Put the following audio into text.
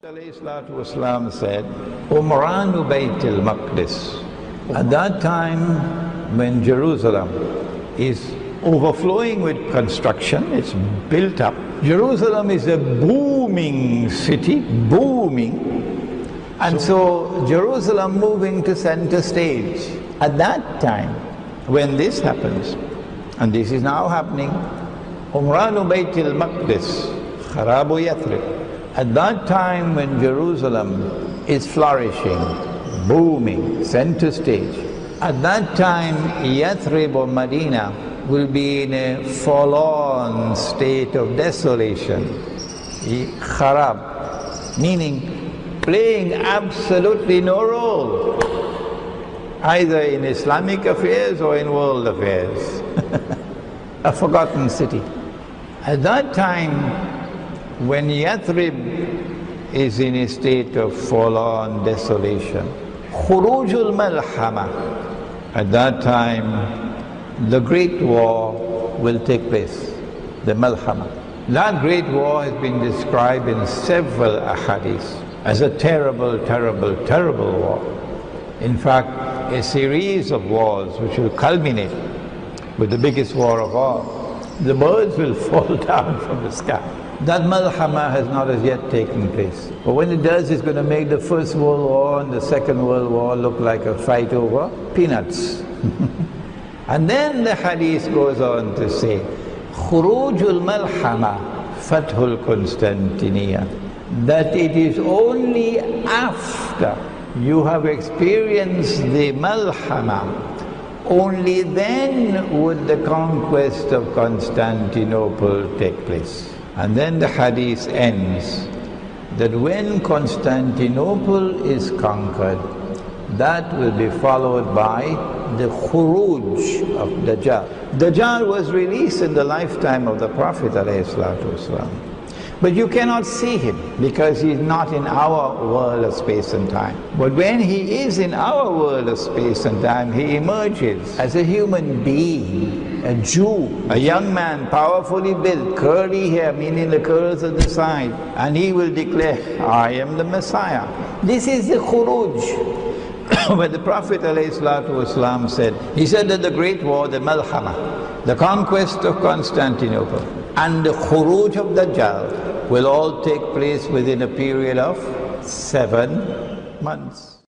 Wasallam said, Umranu Bayt al-Maqdis. At that time when Jerusalem is overflowing with construction, it's built up. Jerusalem is a booming city, booming. And so Jerusalem moving to center stage. At that time, when this happens, and this is now happening, Umranu Bayt al-Maqdis, Kharabu Yathrib. At that time when Jerusalem is flourishing, booming, center stage, at that time Yathrib or Medina will be in a forlorn state of desolation. Kharab, meaning playing absolutely no role, either in Islamic affairs or in world affairs. A forgotten city. At that time, when Yathrib is in a state of forlorn desolation, Khurujul Malhama, at that time the great war will take place, the Malhama. That great war has been described in several ahadith as a terrible, terrible, terrible war. In fact, a series of wars which will culminate with the biggest war of all. The birds will fall down from the sky. That Malhama has not as yet taken place. But when it does, it's going to make the First World War and the Second World War look like a fight over peanuts. And then the hadith goes on to say, Khurujul Malhama, Fathul Constantiniya, that it is only after you have experienced the Malhama, only then would the conquest of Constantinople take place. And then the hadith ends that when Constantinople is conquered, that will be followed by the Khuruj of Dajjal. Dajjal was released in the lifetime of the Prophet ﷺ. But you cannot see him because he is not in our world of space and time. But when he is in our world of space and time, he emerges as a human being, a Jew, a young man, powerfully built, curly hair, meaning the curls at the side, and he will declare, I am the Messiah. This is the Khuruj. When the Prophet ﷺ said, he said that the great war, the Malhama, the conquest of Constantinople, and the Khuruj of Dajjal will all take place within a period of 7 months.